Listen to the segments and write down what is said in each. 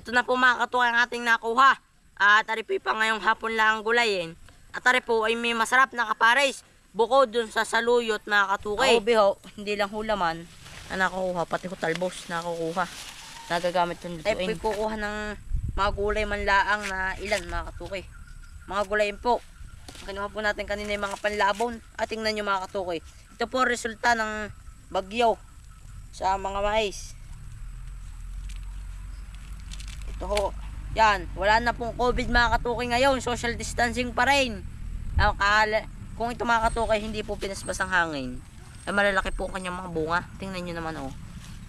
Ito na po mga katukoy ang ating nakuha. At ari po pa ngayong hapon lang ang gulayin. At ari po ay may masarap na kapares. Bukod dun sa saluyot mga katukoy. Ako biho, hindi lang hulaman na nakukuha. Pati ko talbos nakukuha. Nagagamit yung lutuin. Ay po kukuha ng mga gulay manlaang na ilan mga katukoy. Mga gulayin po. Kinuha po natin kanina yung mga panlabon. At tingnan nyo mga katukoy. Ito po resulta ng bagyo sa mga mais. Ito ho. Yan. Wala na pong COVID mga katukoy ngayon. Social distancing pa rin. Kung ito mga katukoy hindi po pinaspas ang hangin, ay malalaki po kanyang mga bunga. Tingnan nyo naman oh.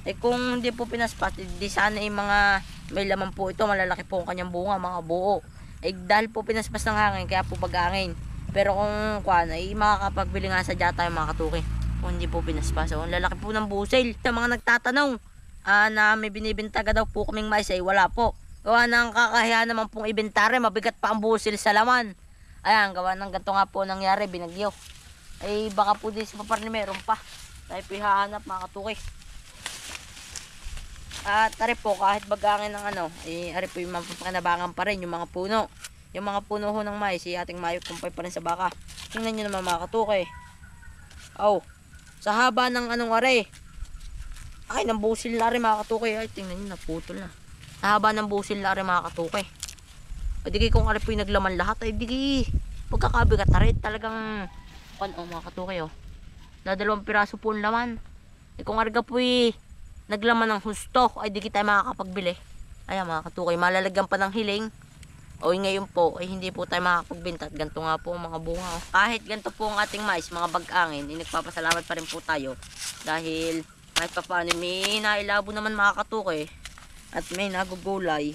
Eh kung hindi po pinaspas, di sana yung mga may laman po ito, malalaki po kanyang bunga, mga buo. Eh dahil po pinaspas ng hangin, kaya po pag-hangin. Pero kung kuan ay makakapagbili nga sa tayo mga katukoy. Kung hindi po pinaspas, oh, lalaki po ng busil. Sa mga nagtatanong na may binibintaga daw po kaming mais, ay wala po. Gawa ng kakahiya naman pong ibentare, mabigat pa ang busil sa laman. Ayan, gawa ng ganito nga po nangyari, binagyo. Ay baka po din sa paparni meron pa. Tayo pihahanap mga katukoy. At ari po, kahit bagangin ng ari po yung mapapakinabangan pa rin yung mga puno. Yung mga puno ho ng mais, ating mayot kumpay pa rin sa baka. Tingnan nyo naman mga katukoy. Oh, sa haba ng ari. Ay, ng busil na rin mga katukoy. Ay, tingnan nyo, naputol na. Sa haba ng busil na rin mga katukoy. O di kung ari po yung naglaman lahat, ay di pagkakabigat na rin talagang mga katukoy oh. Na 2 piraso po ang laman. Eh kung arga po naglaman ng husto, ay di kita makakapagbili. Ayan mga katukoy, malalagyan pa ng hiling. O ngayon po, ay hindi po tayo makakapagbenta. At ganito nga po ang mga bunga oh. Kahit ganito po ang ating mais, mga bag-angin, nagpapasalamat pa rin po tayo. Dahil kahit pa paano may nailabo naman mga katukoy. At may nagugulay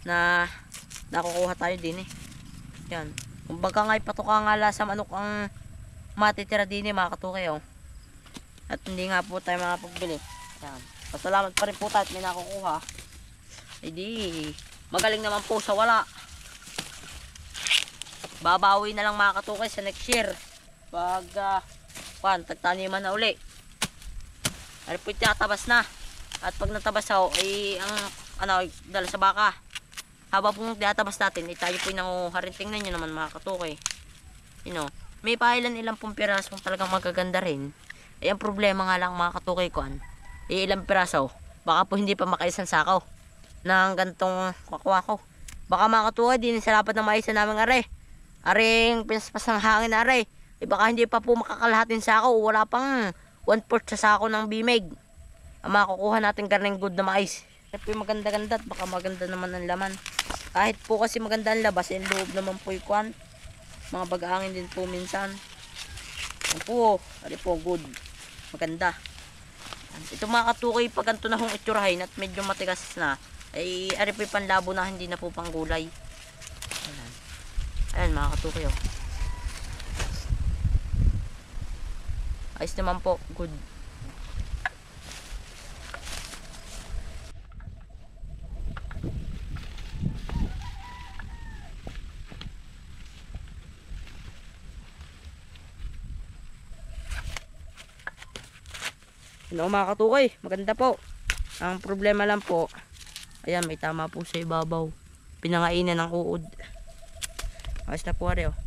na nakukuha tayo din eh. Yan. Kung baga nga ipatuka nga lasa manok ang matitira din eh mga katukoy oh. At hindi nga po tayo makapagbili. Yan. Pasalamat pa rin po tayo at may nakukuha. Eh di, magaling naman po sa wala. Babawi na lang mga katukoy sa next year. Pag tagtaniman na uli. Ay po tinatabas na. At pag natabas ako, ay ang dala sa baka. Habang pong tinatabas natin, tayo po yung nanguharin. Tingnan nyo naman mga katukoy. May ilang pong piraso talagang magaganda rin. Ay ang problema nga lang mga katukoy ko, ilang piraso, baka po hindi pa makaisang sakaw ng gantong kakuha ko. Baka mga katukoy, din sa lapat ng maisa namin aring pinaspas ng hangin baka hindi pa po makakalahatin sakaw. Wala pang 1/4 sa sako ng bimeg ang makukuha natin karning good na mais. Ito yung maganda-ganda at baka maganda naman ang laman. Kahit po kasi maganda ang labas, yung loob naman po yung mga bag-angin din po minsan. Yan po, ari po good, maganda. Ito mga katukoy, pag ganito na hong itsurahin at medyo matigas na, ay ari po yung panlabo na hindi na po panggulay. Ayan mga katukoy oh. Ayos naman po, good. Mga katukoy, maganda po. Ang problema lang po, ayan, may tama po sa ibabaw. Pinangainan ng uod. Ayos na po rin oh.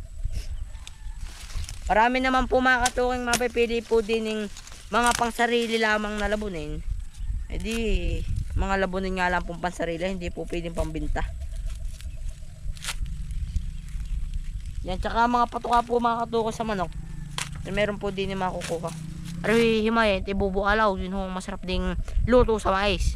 Marami naman po mga katukoy mapipili po din ng mga pangsarili lamang na labunin. E di mga labunin nga lang pong pansarili, hindi po pwedeng pambinta. Yan, tsaka mga patuka po mga katukoy sa manok. Meron po din yung makukuha. Ari himayin, ibubualaw, yun hong masarap ding luto sa mais.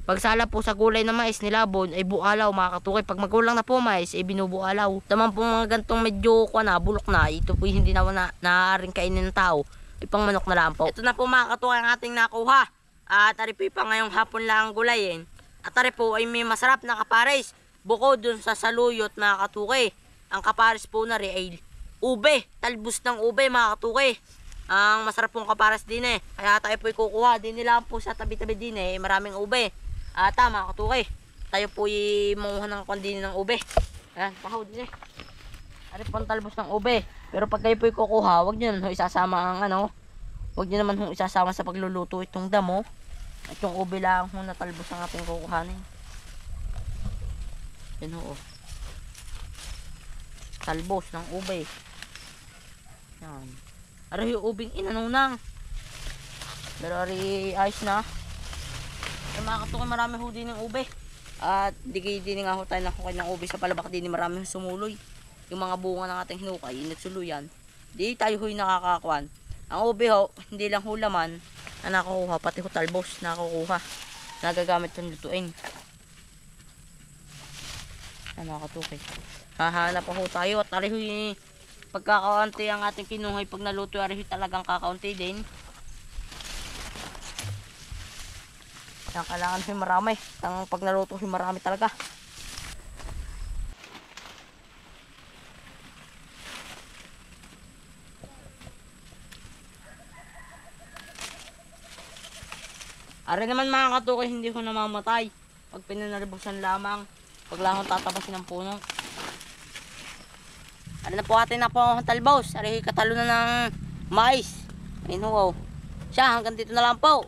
Pag sala po sa gulay na mais nilabon, ay bualaw mga katukoy. Pag magulang na po mais, ay binubualaw. Taman po mga gantong medyo bulok na, ito po hindi na naaaring kainin ng tao. Ipang manok na lang po. Ito na po mga katukoy ang ating nakuha. At ari po pa ngayong hapon lang ang gulayin. At ari po ay may masarap na kapares. Bukod dun sa saluyot mga katukoy. Ang kapares po na rin ay ube, talbos ng ube mga katukoy. Ang masarap pong kapares din eh. Kaya tayo po kukuha din nila po sa tabi-tabi din eh. Maraming ube. Tama katukoy. Tayo po manguha ng kondini ng ube. Ayan, pahaw din eh. Ari pong talbos ng ube. Pero pag kayo po kukuha, wag nyo naman isasama ang wag nyo naman isasama sa pagluluto itong damo. At yung ube lang natalbos ang ating kukuhanin. Yan ho. Talbos ng ube. Yan. Ari yung ubing inanunang. Pero ari ayos na. Ay mga katukoy, marami ho din ng ube. At di nga ho tayo nakukay ng ube sa palabak din, marami sumuloy. Yung mga bunga ng ating hinukay, nagsuluyan. Di tayo ho'y nakakakuan. Ang ube ho, hindi lang ho laman na nakukuha, pati ho talbos nakukuha. Nagagamit ng lutuin. Ano mga katukoy. Hahanap pa ho tayo at ari ho'y pagkakaunti ang ating kinuhay pag naluto, ari ho'y talagang kakaunti din. Ang kailangan ho'y marami. Ang pag naluto ho'y marami talaga. Ari naman mga katukoy, hindi ko namamatay. Pag pinanalibusan lamang, pag lang tatabasin ng puno. Ari na po atin na po ang talbos. Ari katalo na ng mais. Ayun ho. Siya, hanggang dito na lang po.